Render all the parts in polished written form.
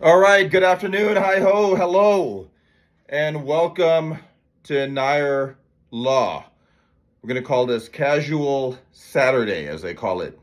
All right, good afternoon, hi ho, hello, and welcome to LNAW. We're going to call this Casual Saturday, as they call it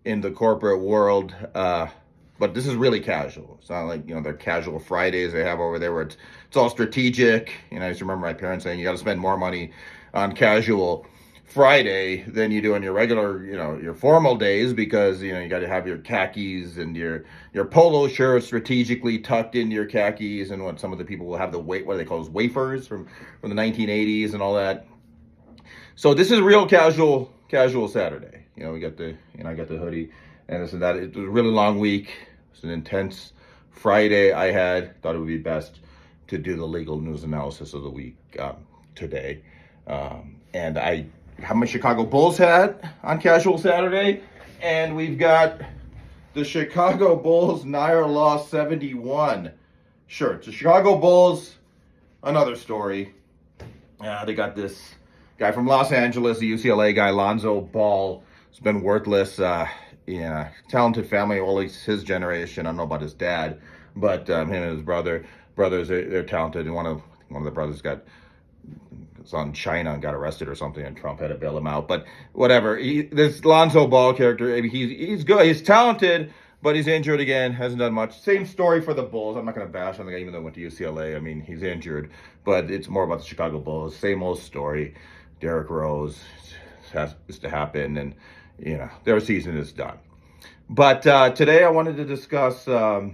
in the corporate world. But this is really casual. It's not like, their casual Fridays they have over there where it's all strategic. I used to remember my parents saying you got to spend more money on casual Friday than you do on your regular, your formal days because, you got to have your khakis and your polo shirt strategically tucked into your khakis, and what some of the people will have what do they call those wafers from the 1980s and all that. So this is real casual Saturday. We got I got the hoodie and this and that. It was a really long week. It's an intense Friday. Thought it would be best to do the legal news analysis of the week today. And I have my Chicago Bulls hat on Casual Saturday, and we've got the Chicago Bulls LNAW 71 shirt. The Chicago Bulls, another story. They got this guy from Los Angeles, the UCLA guy, Lonzo Ball. It's been worthless. Talented family, all his generation. I don't know about his dad, but him and his brothers, they're talented. And one of the brothers was on China and got arrested or something, and Trump had to bail him out. But whatever. This Lonzo Ball character, he's good. He's talented, but he's injured again. Hasn't done much. Same story for the Bulls. I'm not going to bash on the guy, even though he went to UCLA. I mean, he's injured, but it's more about the Chicago Bulls. Same old story. Derrick Rose has to happen, and their season is done. But today I wanted to discuss the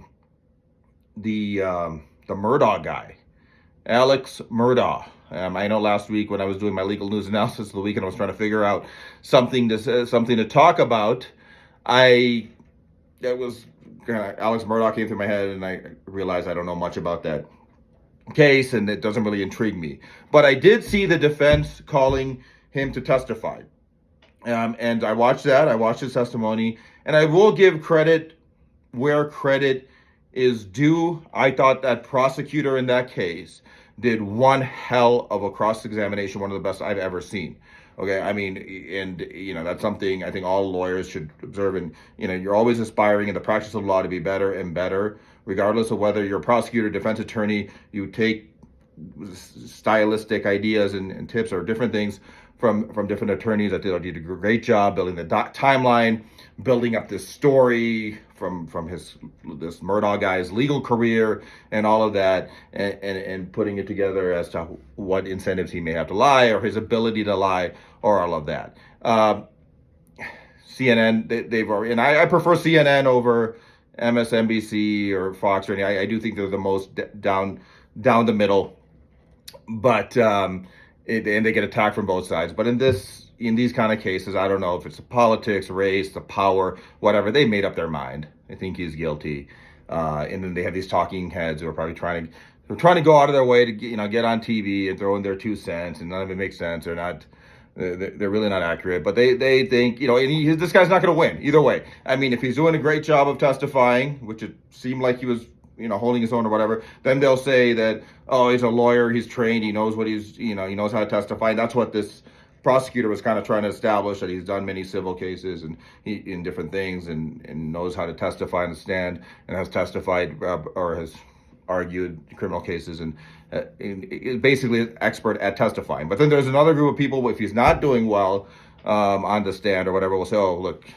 Murdaugh guy, Alex Murdaugh. I know last week when I was doing my legal news analysis of the week and I was trying to figure out something to talk about, Alex Murdaugh came through my head, and I realized I don't know much about that case, and it doesn't really intrigue me. But I did see the defense calling him to testify. And I watched that. I watched his testimony, and I will give credit where credit is due. I thought that prosecutor in that case did one hell of a cross-examination, one of the best I've ever seen. Okay, I mean, and that's something I think all lawyers should observe. And you're always aspiring in the practice of law to be better and better, regardless of whether you're a prosecutor, defense attorney. You take stylistic ideas and tips or different things from different attorneys that did a great job building the timeline, building up this story from this Murdaugh guy's legal career and all of that, and putting it together as to what incentives he may have to lie or his ability to lie or all of that. CNN, they've already, and I prefer CNN over MSNBC or Fox or any. I do think they're the most down the middle, but and they get attacked from both sides. But in these kind of cases, I don't know if it's the politics, race, the power, whatever. They made up their mind. They think he's guilty, and then they have these talking heads who are probably trying to go out of their way to get on TV and throw in their 2 cents, and none of it makes sense. They're really not accurate, but they think, and this guy's not going to win either way. I mean, if he's doing a great job of testifying, which it seemed like he was, holding his own or whatever, then they'll say that, oh, he's a lawyer, he's trained, he knows what he knows how to testify. And that's what this prosecutor was kind of trying to establish, that he's done many civil cases and in different things and knows how to testify on the stand and has testified or has argued criminal cases and basically an expert at testifying. But then there's another group of people, if he's not doing well on the stand or whatever, will say, oh, look,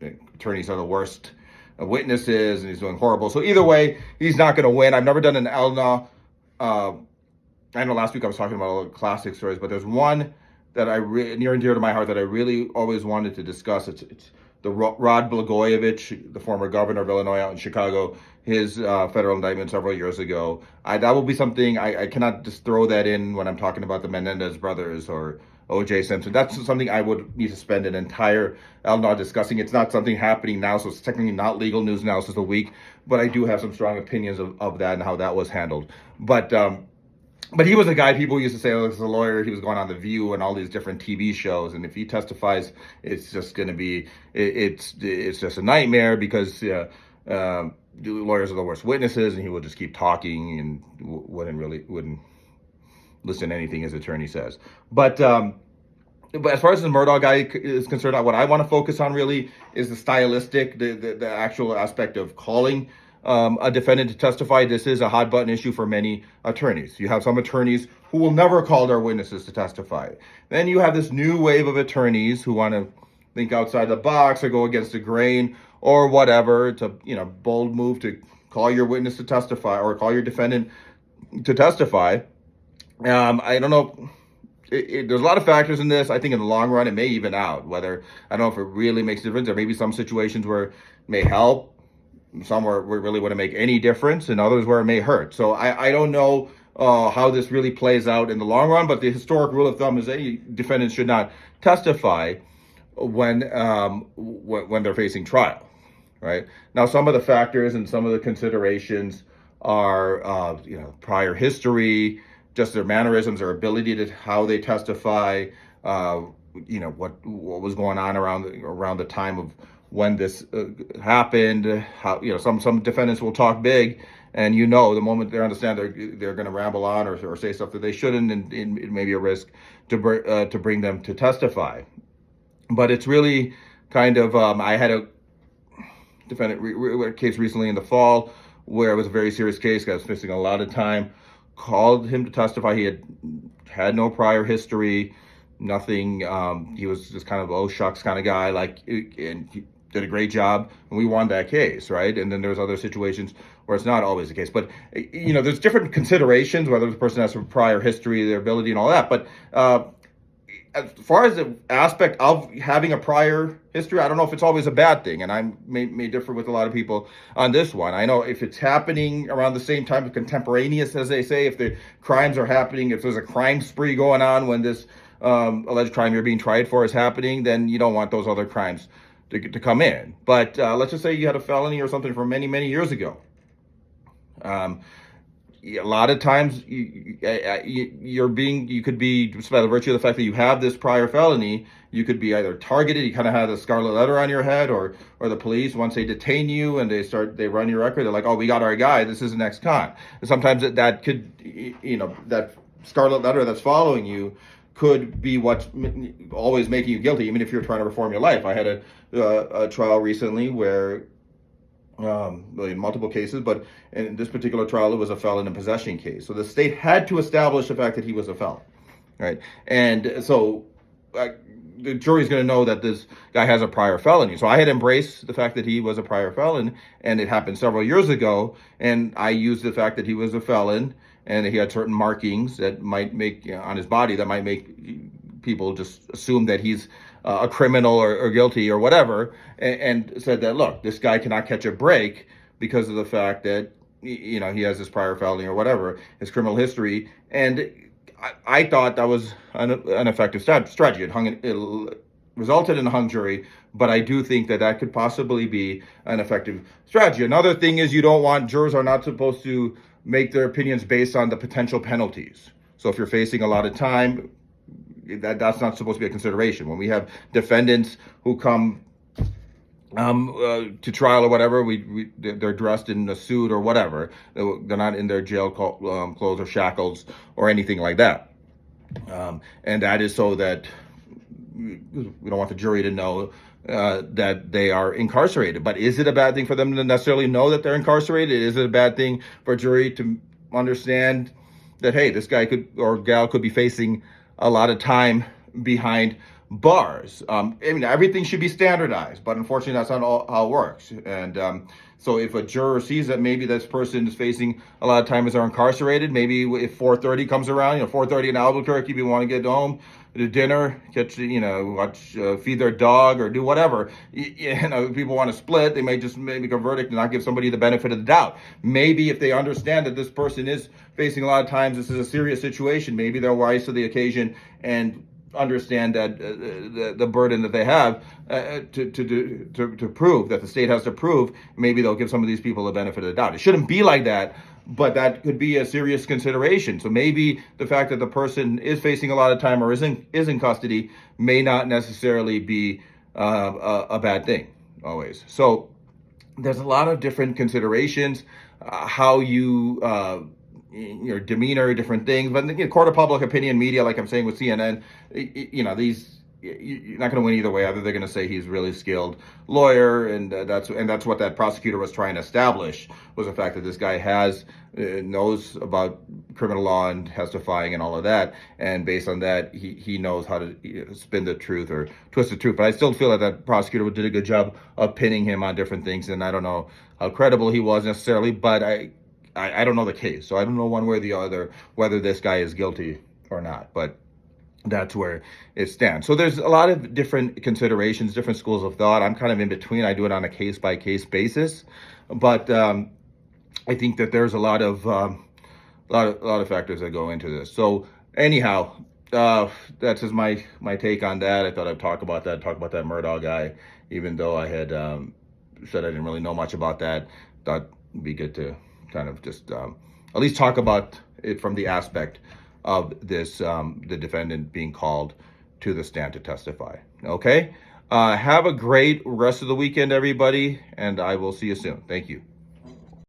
attorneys are the worst witnesses and he's doing horrible. So either way, he's not going to win. I've never done an LNAW. I know last week I was talking about all the classic stories, but there's one that near and dear to my heart that I really always wanted to discuss. It's the Rod Blagojevich, the former governor of Illinois out in Chicago, his federal indictment several years ago. That will be something I cannot just throw that in when I'm talking about the Menendez brothers or O.J. Simpson. That's something I would need to spend an entire LNAW discussing. It's not something happening now, so it's technically not legal news analysis of the week, but I do have some strong opinions of that and how that was handled. But he was a guy people used to say, oh, this is a lawyer. He was going on The View and all these different TV shows. And if he testifies, it's just going to be, it's just a nightmare because lawyers are the worst witnesses, and he will just keep talking and wouldn't listen to anything his attorney says. But as far as the Murdaugh guy is concerned, what I want to focus on really is the stylistic, the actual aspect of calling a defendant to testify, this is a hot button issue for many attorneys. You have some attorneys who will never call their witnesses to testify. Then you have this new wave of attorneys who want to think outside the box or go against the grain or whatever. It's a bold move to call your witness to testify or call your defendant to testify. I don't know. There's a lot of factors in this. I think in the long run, it may even out. Whether, I don't know if it really makes a difference. There may be some situations where it may help, some where it really wouldn't make any difference, and others where it may hurt. So I don't know how this really plays out in the long run, but the historic rule of thumb is that defendants should not testify when they're facing trial, right? Now, some of the factors and some of the considerations are, prior history, just their mannerisms, their ability to how they testify, what was going on around the time of when this happened. How some defendants will talk big, and the moment they understand they're going to ramble on or say stuff that they shouldn't, and it may be a risk to bring them to testify. But it's really kind of I had a defendant case recently in the fall where it was a very serious case. Guy was missing a lot of time. Called him to testify. He had no prior history, nothing. He was just kind of oh shucks kind of guy, and he did a great job, and we won that case, right? And then there's other situations where it's not always the case, but there's different considerations whether the person has some prior history, their ability, and all that. But as far as the aspect of having a prior history, I don't know if it's always a bad thing, and I may differ with a lot of people on this one. I know if it's happening around the same time, contemporaneous, as they say, if the crimes are happening, if there's a crime spree going on when this alleged crime you're being tried for is happening, then you don't want those other crimes to come in. But let's just say you had a felony or something from many, many years ago. A lot of times you could be, just by the virtue of the fact that you have this prior felony, you could be either targeted, you kind of have a scarlet letter on your head, or the police, once they detain you and they run your record, they're like, oh, we got our guy, this is an ex-con. And sometimes that could, that scarlet letter that's following you could be what's always making you guilty, even if you're trying to reform your life. I had a trial recently where in multiple cases, but in this particular trial, it was a felon in possession case. So the state had to establish the fact that he was a felon, right? And so the jury's going to know that this guy has a prior felony. So I had embraced the fact that he was a prior felon, and it happened several years ago. And I used the fact that he was a felon and he had certain markings that might make on his body that might make people just assume that he's a criminal or guilty or whatever, and said that, look, this guy cannot catch a break because of the fact that he has this prior felony or whatever, his criminal history. And I thought that was an effective strategy. It resulted in a hung jury, but I do think that could possibly be an effective strategy. Another thing is jurors are not supposed to make their opinions based on the potential penalties. So if you're facing a lot of time, that's not supposed to be a consideration. When we have defendants who come to trial or whatever, they're dressed in a suit or whatever. They're not in their jail clothes or shackles or anything like that. And that is so that we don't want the jury to know that they are incarcerated. But is it a bad thing for them to necessarily know that they're incarcerated? Is it a bad thing for a jury to understand that, hey, this guy or gal could be facing a lot of time behind bars? Everything should be standardized, but unfortunately that's not how it works. And so if a juror sees that maybe this person is facing a lot of time as they're incarcerated, maybe if 4:30 comes around, 4:30 in Albuquerque, people want to get home to dinner, watch, feed their dog or do whatever. People want to split. They may just make a verdict and not give somebody the benefit of the doubt. Maybe if they understand that this person is facing a lot of times, this is a serious situation, maybe they'll rise to the occasion and understand that the burden that they have to prove, that the state has to prove, maybe they'll give some of these people the benefit of the doubt. It shouldn't be like that, but that could be a serious consideration. So maybe the fact that the person is facing a lot of time or is in custody may not necessarily be a bad thing always. So there's a lot of different considerations, how you your demeanor, different things. But court of public opinion, media, like I'm saying with CNN, these you're not going to win either way. Either they're going to say he's a really skilled lawyer, and that's what that prosecutor was trying to establish, was the fact that this guy knows about criminal law and testifying and all of that, and based on that, he knows how to spin the truth or twist the truth. But I still feel that that prosecutor did a good job of pinning him on different things, and I don't know how credible he was necessarily, but I don't know the case, so I don't know one way or the other whether this guy is guilty or not. But that's where it stands. So there's a lot of different considerations, different schools of thought. I'm kind of in between. I do it on a case-by-case basis, but I think that there's a lot of factors that go into this. So anyhow, that's just my take on that. I thought I'd talk about that Murdaugh guy, even though I had said I didn't really know much about that. Thought it'd be good to kind of just at least talk about it from the aspect of this, the defendant being called to the stand to testify. Okay? Have a great rest of the weekend, everybody, and I will see you soon. Thank you.